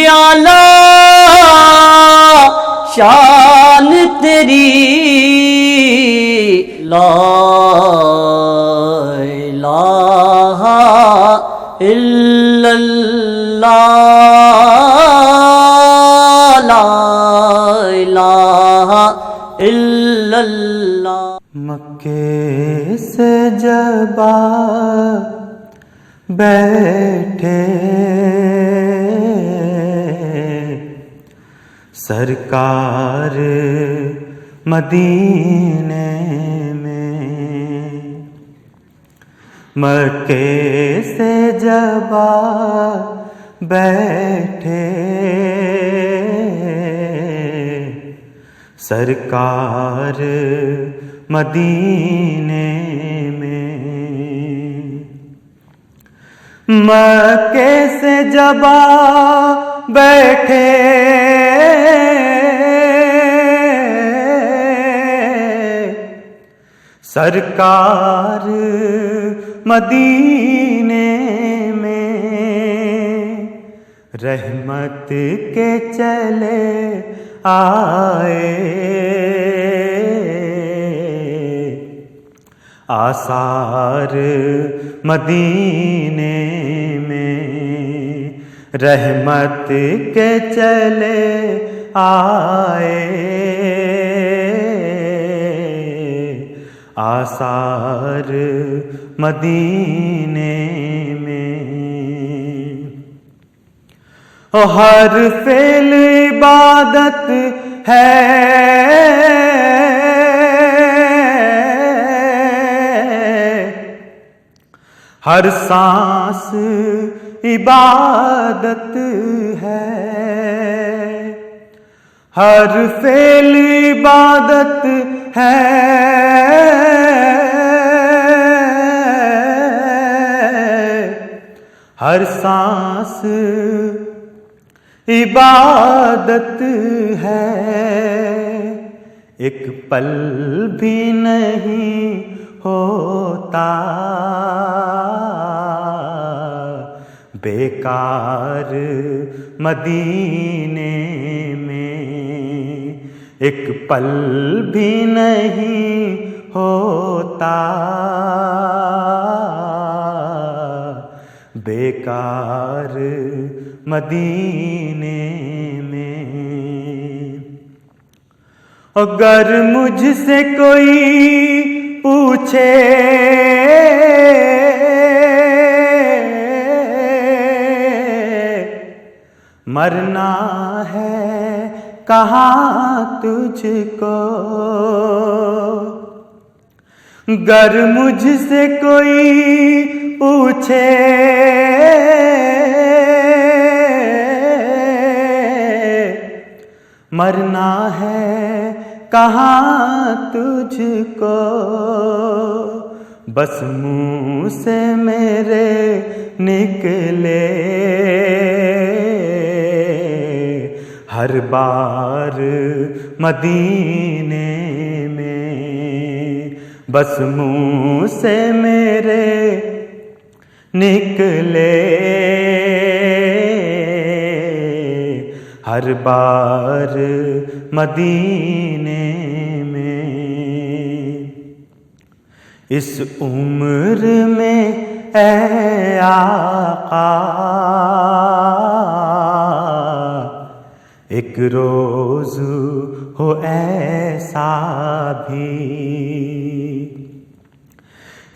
आला शान तेरी, ला इलाहा इल्लल्लाह, ला इलाहा इल्लल्लाह। मक्के से जब बैठे सरकार मदीने में, मक्के से जब बैठे सरकार मदीने में, मक्के से जब बैठे सरकार मदीने में, रहमत के चले आए आसार मदीने में, रहमत के चले आए आसार मदीने में। हर फेल इबादत है, हर सांस इबादत है, हर फेल इबादत है, हर सांस इबादत है। एक पल भी नहीं होता बेकार मदीने में, एक पल भी नहीं होता बेकार मदीने में। अगर मुझसे कोई पूछे मरना है कहाँ तुझको, गर मुझसे कोई पूछे मरना है कहाँ तुझको, बस मुँह से मेरे निकले हर बार मदीने में, बस मुँह से मेरे निकले हर बार मदीने में। इस उम्र में ऐ आका एक रोज हो ऐसा भी,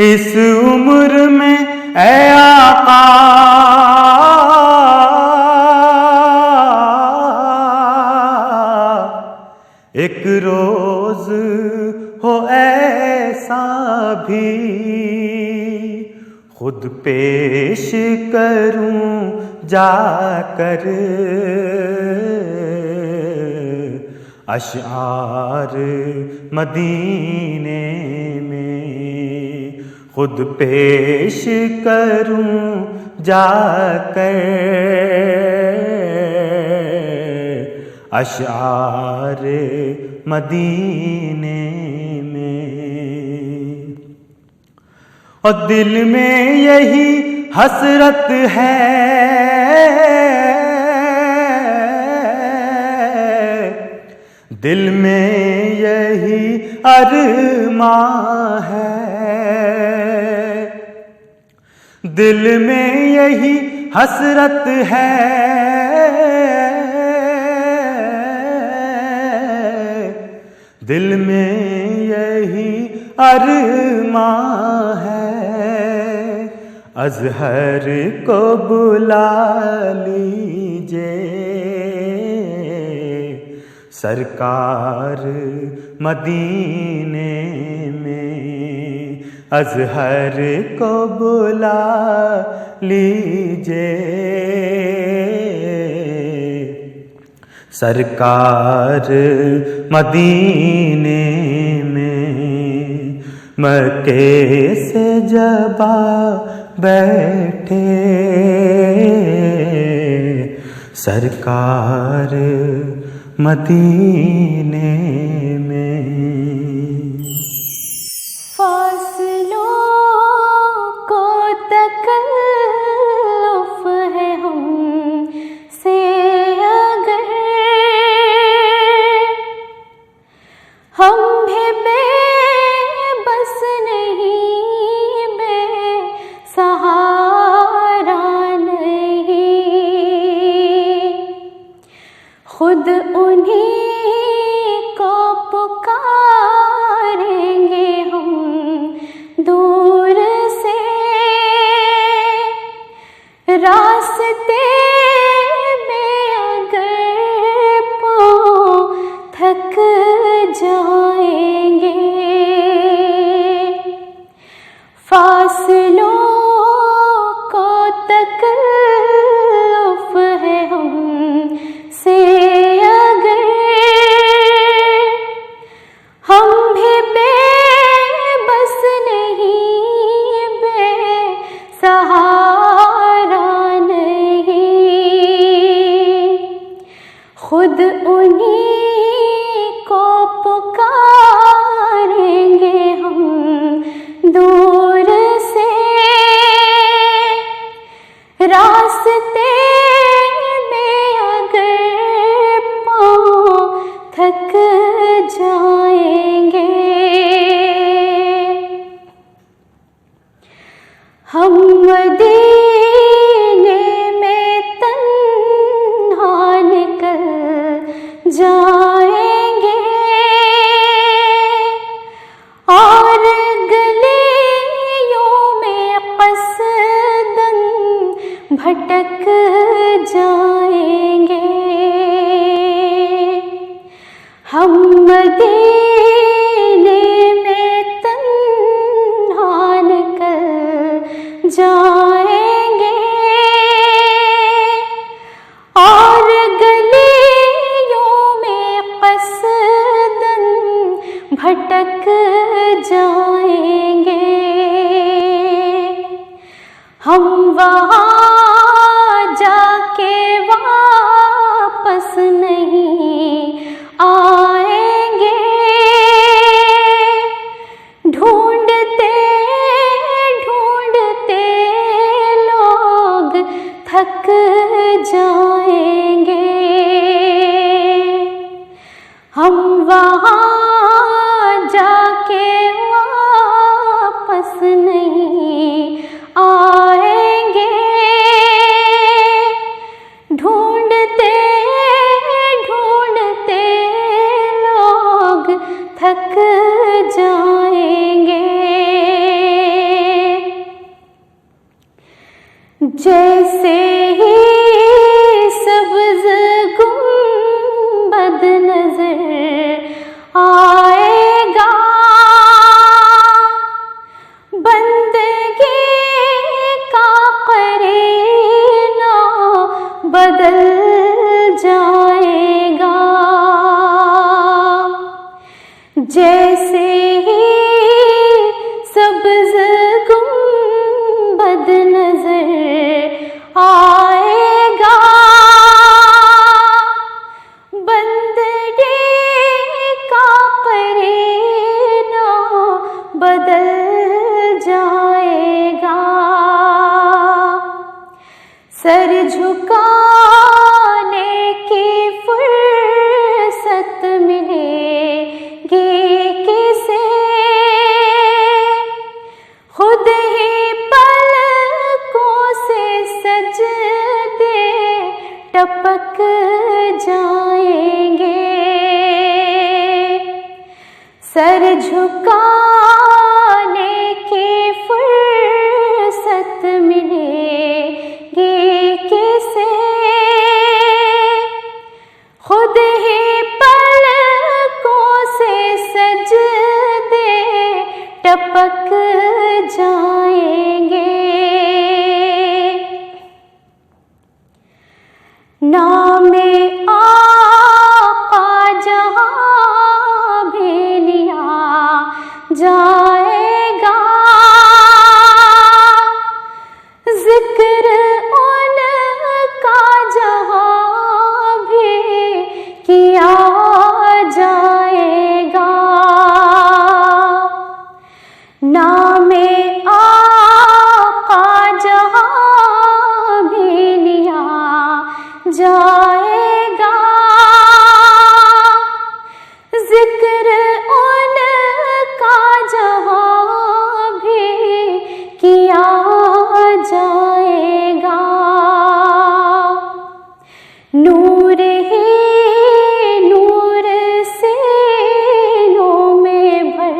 इस उम्र में ऐ आका एक रोज हो ऐसा भी, खुद पेश करूं जाकर अशआर मदीने में, खुद पेश करूं जाकर अशआर मदीने में। और दिल में यही हसरत है दिल में यही अरमां है, दिल में यही हसरत है, दिल में यही अरमां है। अज़हर को बुला लीजिए सरकार मदीने में, अज़हर को बुला लीजिए सरकार मदीने में। मक्के से जब बैठे सरकार मदीने में। फासलों को तकल्लुफ़ है हमसे अगर, हम भी बेबस नहीं, बेसहारा नहीं, खुद उन्हीं को पुकारेंगे हम दूर से। रास्ते में अगर पाँव थक जाएंगे, फासलों को तकल्लुफ़ है हमसे अगर, हम भी बेबस नहीं, बेसहारा नहीं, खुद उन्हीं को पुकारेंगे हम दूर से। रास्ते में अगर पाँव थक जाएंगे, हम मदीने में तन्हा निकल जाएंगे और गलियों में क़स्दन भटक जाएंगे। हम मदीने में तन्हा निकल जाएंगे और गलियों में क़स्दन भटक जाएंगे। हम वहाँ जाके वापस नहीं आएंगे, ढूंढते ढूंढते लोग थक जाएंगे। हम वहाँ जाके वापस नहीं आएंगे, ढूंढते ढूंढते लोग थक जाएंगे। जैसे ही सब्ज़ गुंबद नज़र आएगा, बंदगी का करीना बदल जाएगा। जैसे ही सब्ज़ गुंबद नज़र आएगा, बंदगी का करीना बदल जाएगा। सर झुकाने की फुर्सत मिले झुकाने की फुर्सत मिलेगी किसे, खुद ही पलकों से सजदे टपक जाएंगे। नामे आका जहाँ भी लिया जाएगा, जिक्र उनका जहाँ भी किया जाएगा। नामे आका जहाँ भी लिया जाएगा, जिक्र उनका जहाँ भी किया जाएगा। नूर ही नूर सीनों में भर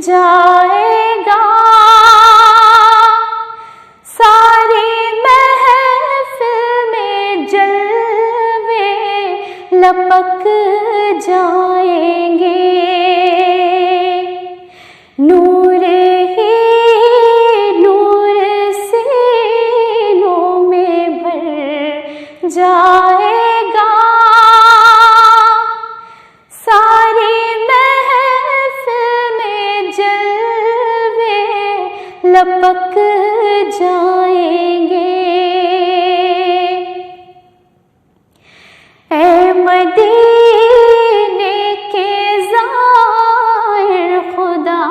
जाएगा, सारी महफिल में जलवे लपक जाएंगे। नूर ही नूर सीनों में भर जाएगा, सारी महफिल में जलवे लपक जाएंगे। ऐ मदीने के ज़ाहिर खुदा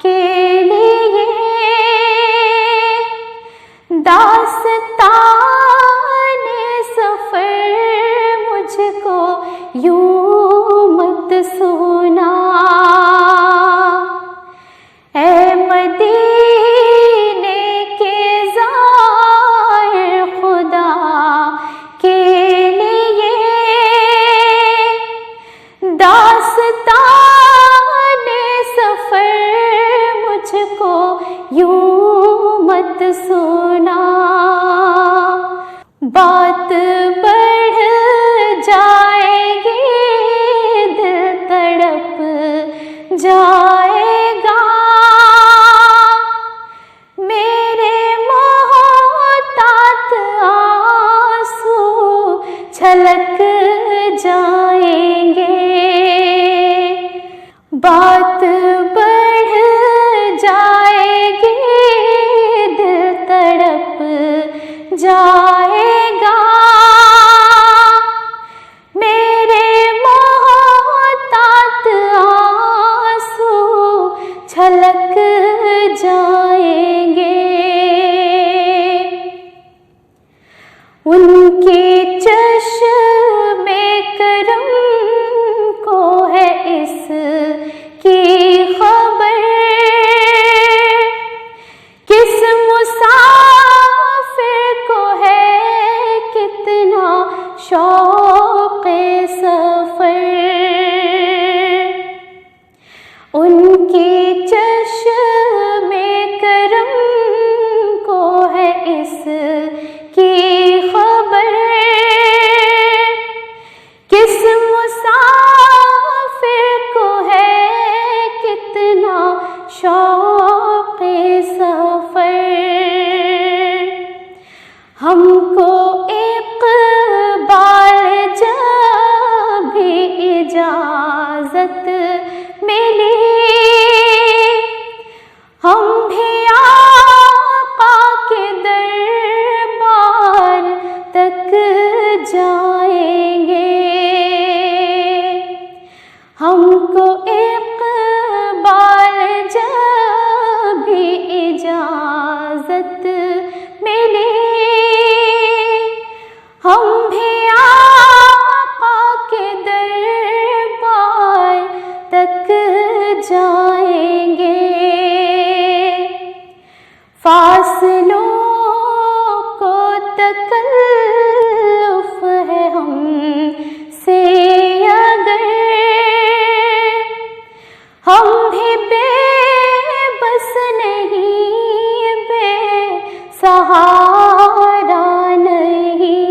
के लिए दास्ताने सफ़र मुझको यूं मत सुना। ऐ मदीने के ज़ाहिर खुदा के लिए दास्ताने सफ़र मुझको यूं मत सुना। बात बढ़ जाएगी, दिल तड़प जाएगा, मेरे मोहतात आंसू छलक जाएंगे। बात बढ़ जाएगी, दिल तड़प जाएगा, मेरे मोहतात आंसू छलक जाएंगे। उनके चश्मे करम को है इसकी खबर, किस मुसाफिर को है कितना शौक़े सफ़र। उनके चश्मे करम को है इसकी खबर, किस मुसाफिर को है कितना शौक़े सफ़र। हमको इक़बाल जब भी इजाज़त मिली, हम भी आका के दरबार तक जाएंगे। हमको इक़बाल जब भी इजाज़त भी बेबस नहीं, बेसहारा नहीं,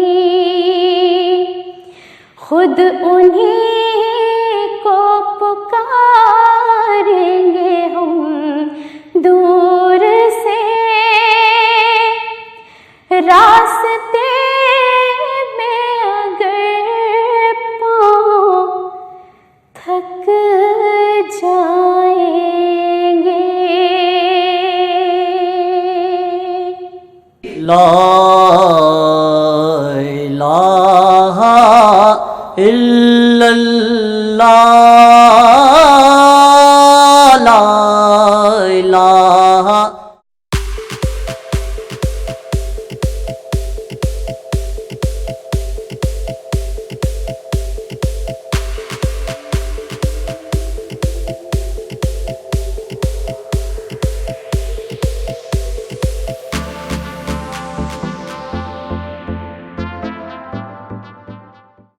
खुद उन्हीं को पुकारेंगे हम दूर से। रास्ते में अगर पाँव थक जाएंगे, ला इलाहा इल्लल्लाह